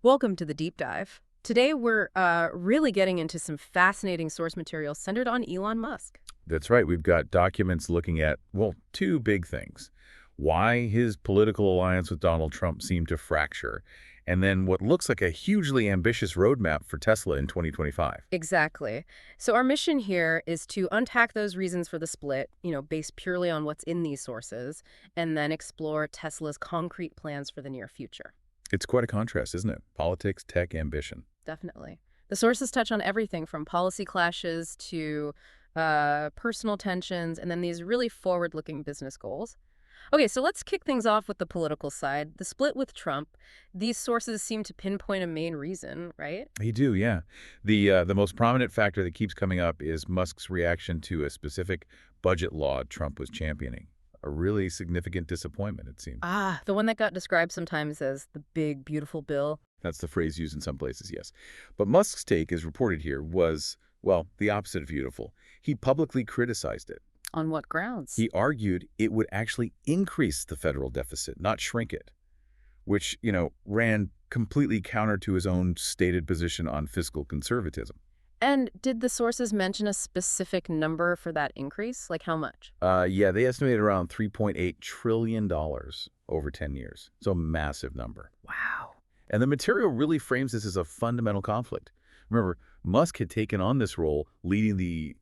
Welcome to the deep dive. Today we're really getting into some fascinating source material centered on Elon Musk. That's right. We've got documents looking at, well, two big things. Why his political alliance with Donald Trump seemed to fracture, and then what looks like a hugely ambitious roadmap for Tesla in 2025. Exactly. So our mission here is to unpack those reasons for the split, based purely on what's in these sources, and then explore Tesla's concrete plans for the near future. It's quite a contrast, isn't it? Politics, tech, ambition. Definitely. The sources touch on everything from policy clashes to personal tensions, and then these really forward-looking business goals. Okay, so let's kick things off with the political side. The split with Trump, these sources seem to pinpoint a main reason, right? They do, yeah. The most prominent factor that keeps coming up is Musk's reaction to a specific budget law Trump was championing. A really significant disappointment, it seemed. Ah, the one that got described sometimes as the big, beautiful bill. That's the phrase used in some places, yes. But Musk's take, as reported here, was, well, the opposite of beautiful. He publicly criticized it. On what grounds? He argued it would actually increase the federal deficit, not shrink it, which, ran completely counter to his own stated position on fiscal conservatism. And did the sources mention a specific number for that increase? Like how much? Yeah, they estimated around $3.8 trillion over 10 years. So a massive number. Wow. And the material really frames this as a fundamental conflict. Remember, Musk had taken on this role leading the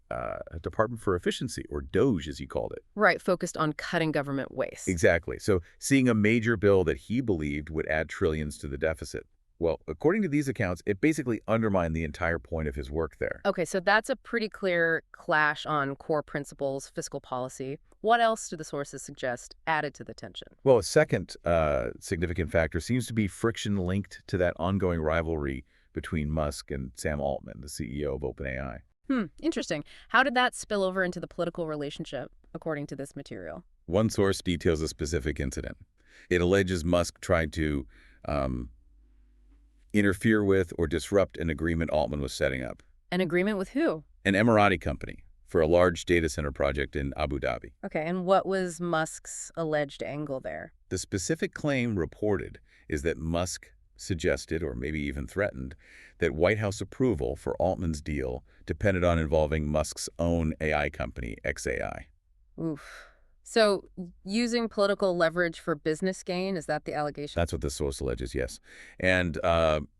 Department for Efficiency, or DOGE as he called it. Right, focused on cutting government waste. Exactly. So seeing a major bill that he believed would add trillions to the deficit. Well, according to these accounts, it basically undermined the entire point of his work there. Okay, so that's a pretty clear clash on core principles, fiscal policy. What else do the sources suggest added to the tension? Well, a second significant factor seems to be friction linked to that ongoing rivalry between Musk and Sam Altman, the CEO of OpenAI. Interesting. How did that spill over into the political relationship, according to this material? One source details a specific incident. It alleges Musk tried to interfere with or disrupt an agreement Altman was setting up. An agreement with who? An Emirati company for a large data center project in Abu Dhabi. Okay, and what was Musk's alleged angle there? The specific claim reported is that Musk suggested, or maybe even threatened, that White House approval for Altman's deal depended on involving Musk's own AI company, XAI. Oof. So using political leverage for business gain, is that the allegation? That's what the source alleges, yes. And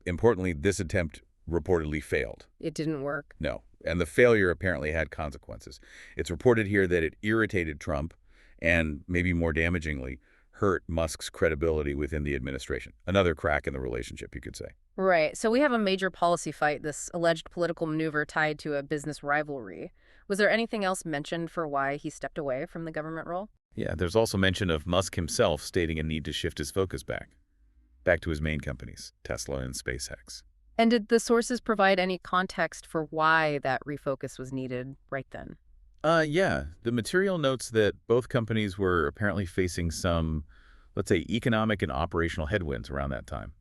importantly, this attempt reportedly failed. It didn't work. No. And the failure apparently had consequences. It's reported here that it irritated Trump and, maybe more damagingly, hurt Musk's credibility within the administration. Another crack in the relationship, you could say. Right. So we have a major policy fight, this alleged political maneuver tied to a business rivalry. Was there anything else mentioned for why he stepped away from the government role? Yeah, there's also mention of Musk himself stating a need to shift his focus back to his main companies, Tesla and SpaceX. And did the sources provide any context for why that refocus was needed right then? Yeah. The material notes that both companies were apparently facing some, let's say, economic and operational headwinds around that time.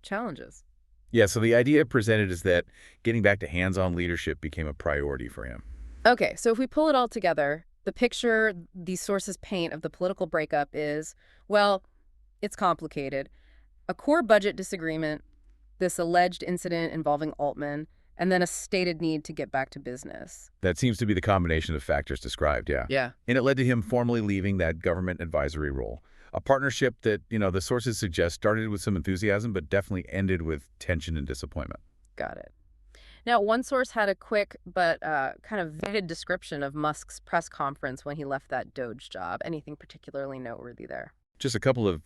Challenges. Yeah, so the idea presented is that getting back to hands-on leadership became a priority for him. Okay, so if we pull it all together, the picture these sources paint of the political breakup is, well, it's complicated. A core budget disagreement, this alleged incident involving Altman, and then a stated need to get back to business. That seems to be the combination of factors described, yeah. Yeah. And it led to him formally leaving that government advisory role. A partnership that, the sources suggest started with some enthusiasm, but definitely ended with tension and disappointment. Got it. Now, one source had a quick but kind of vivid description of Musk's press conference when he left that Doge job. Anything particularly noteworthy there? Just a couple of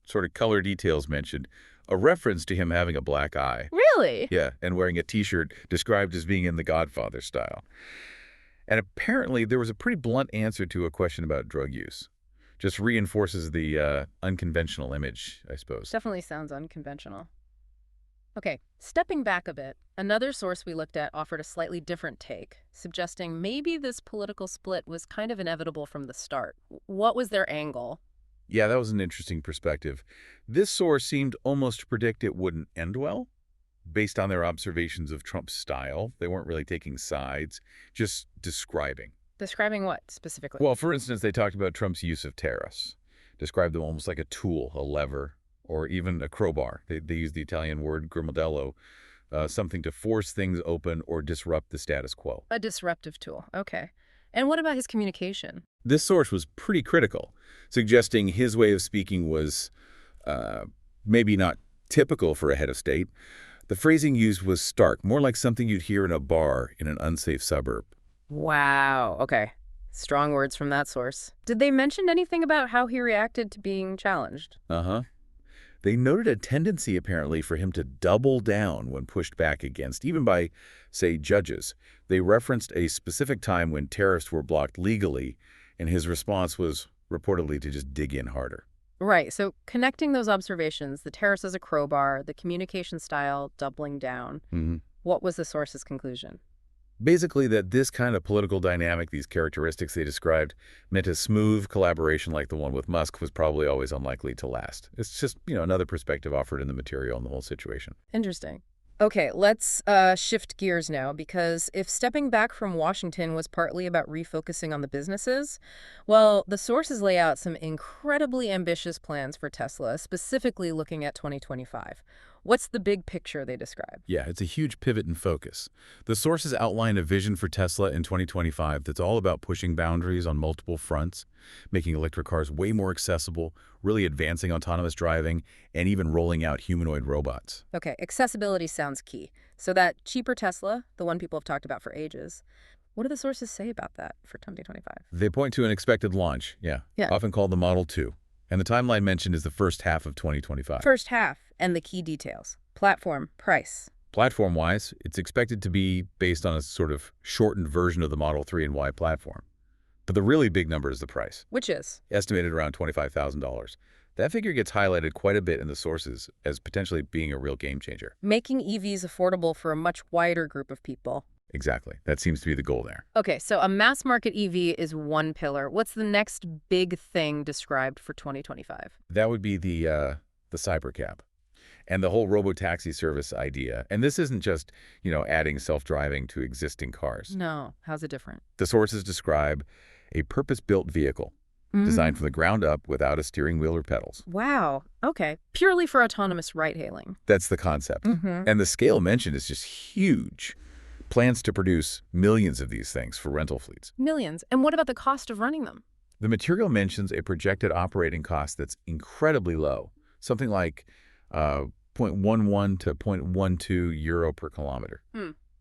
sort of color details mentioned. A reference to him having a black eye. Really? Yeah, and wearing a T-shirt described as being in the Godfather style. And apparently there was a pretty blunt answer to a question about drug use. Just reinforces the unconventional image, I suppose. Definitely sounds unconventional. Okay, stepping back a bit, another source we looked at offered a slightly different take, suggesting maybe this political split was kind of inevitable from the start. What was their angle? Yeah, that was an interesting perspective. This source seemed almost to predict it wouldn't end well. Based on their observations of Trump's style, they weren't really taking sides, just describing. Describing what, specifically? Well, for instance, they talked about Trump's use of tariffs, described them almost like a tool, a lever, or even a crowbar. They use the Italian word grimaldello, something to force things open or disrupt the status quo. A disruptive tool. Okay. And what about his communication? This source was pretty critical, suggesting his way of speaking was uh, maybe not typical for a head of state. The phrasing used was stark, more like something you'd hear in a bar in an unsafe suburb. Wow. Okay. Strong words from that source. Did they mention anything about how he reacted to being challenged? Uh-huh. They noted a tendency, apparently, for him to double down when pushed back against, even by, say, judges. They referenced a specific time when tariffs were blocked legally, and his response was reportedly to just dig in harder. Right. So connecting those observations, the terrace as a crowbar, the communication style doubling down, Mhm. what was the source's conclusion? Basically, that this kind of political dynamic, these characteristics they described, meant a smooth collaboration like the one with Musk was probably always unlikely to last. It's just, another perspective offered in the material on the whole situation. Interesting. Okay, let's shift gears now, because if stepping back from Washington was partly about refocusing on the businesses, well, the sources lay out some incredibly ambitious plans for Tesla, specifically looking at 2025. What's the big picture they describe? Yeah, it's a huge pivot in focus. The sources outline a vision for Tesla in 2025 that's all about pushing boundaries on multiple fronts, making electric cars way more accessible, really advancing autonomous driving, and even rolling out humanoid robots. Okay, accessibility sounds key. So that cheaper Tesla, the one people have talked about for ages, what do the sources say about that for 2025? They point to an expected launch, Yeah. often called the Model 2. And the timeline mentioned is the first half of 2025. First half, and the key details. Platform, price. Platform-wise, it's expected to be based on a sort of shortened version of the Model 3 and Y platform. But the really big number is the price, Which is? estimated around $25,000. That figure gets highlighted quite a bit in the sources as potentially being a real game changer. Making EVs affordable for a much wider group of people. Exactly. That seems to be the goal there. Okay, so a mass market EV is one pillar. What's the next big thing described for 2025? That would be the cybercab and the whole robotaxi service idea. And this isn't just, adding self-driving to existing cars. No, how's it different? The sources describe a purpose-built vehicle designed from the ground up without a steering wheel or pedals. Wow, okay. Purely for autonomous ride-hailing. That's the concept. And the scale mentioned is just huge. Plans to produce millions of these things for rental fleets. Millions. And what about the cost of running them? The material mentions a projected operating cost that's incredibly low, something like 0.11 to 0.12 euro per kilometer.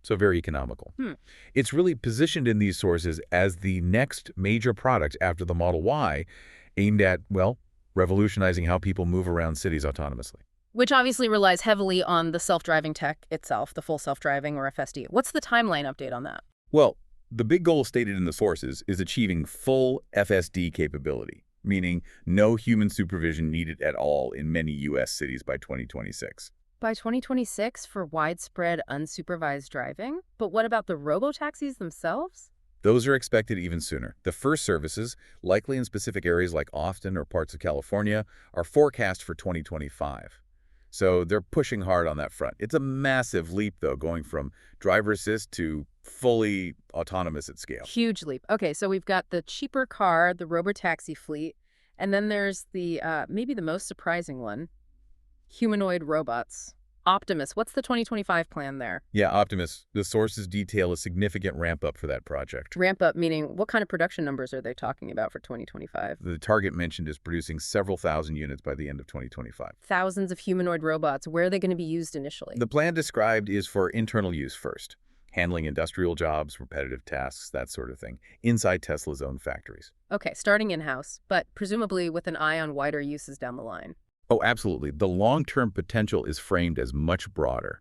So very economical. It's really positioned in these sources as the next major product after the Model Y, aimed at, well, revolutionizing how people move around cities autonomously. Which obviously relies heavily on the self-driving tech itself, the full self-driving or FSD. What's the timeline update on that? Well, the big goal stated in the sources is achieving full FSD capability, meaning no human supervision needed at all in many U.S. cities by 2026. By 2026 for widespread unsupervised driving? But what about the robotaxis themselves? Those are expected even sooner. The first services, likely in specific areas like Austin or parts of California, are forecast for 2025. So they're pushing hard on that front. It's a massive leap, though, going from driver assist to fully autonomous at scale. Huge leap. Okay, so we've got the cheaper car, the robotaxi fleet, and then there's the, maybe the most surprising one, humanoid robots. Optimus, what's the 2025 plan there? Yeah, Optimus. The sources detail a significant ramp-up for that project. Ramp up meaning what kind of production numbers are they talking about for 2025? The target mentioned is producing several thousand units by the end of 2025. Thousands of humanoid robots. Where are they going to be used initially? The plan described is for internal use first, handling industrial jobs, repetitive tasks, that sort of thing, inside Tesla's own factories. Okay, starting in-house, but presumably with an eye on wider uses down the line. Oh, absolutely. The long-term potential is framed as much broader,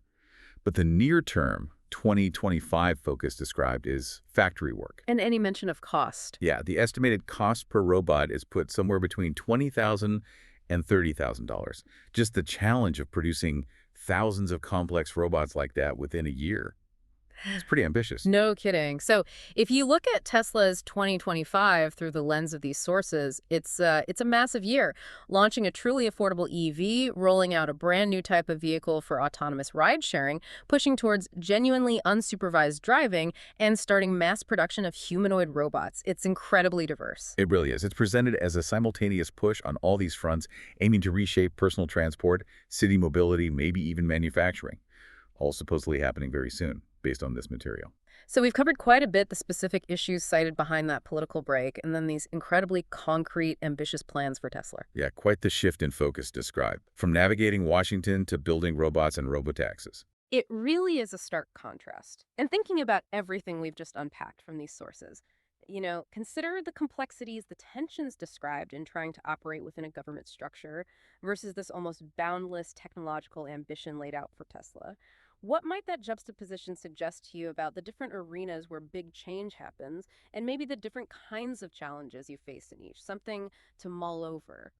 but the near-term 2025 focus described is factory work. And any mention of cost? Yeah, the estimated cost per robot is put somewhere between $20,000 and $30,000. Just the challenge of producing thousands of complex robots like that within a year. It's pretty ambitious. No kidding. So, if you look at Tesla's 2025 through the lens of these sources, it's a massive year, launching a truly affordable EV, rolling out a brand new type of vehicle for autonomous ride sharing, pushing towards genuinely unsupervised driving, and starting mass production of humanoid robots. It's incredibly diverse. It really is. It's presented as a simultaneous push on all these fronts, aiming to reshape personal transport, city mobility, maybe even manufacturing, all supposedly happening very soon, based on this material. So we've covered quite a bit the specific issues cited behind that political break, and then these incredibly concrete, ambitious plans for Tesla. Yeah, quite the shift in focus described, from navigating Washington to building robots and robotaxis. It really is a stark contrast. And thinking about everything we've just unpacked from these sources, consider the complexities, the tensions described in trying to operate within a government structure versus this almost boundless technological ambition laid out for Tesla. What might that juxtaposition suggest to you about the different arenas where big change happens and maybe the different kinds of challenges you face in each? Something to mull over.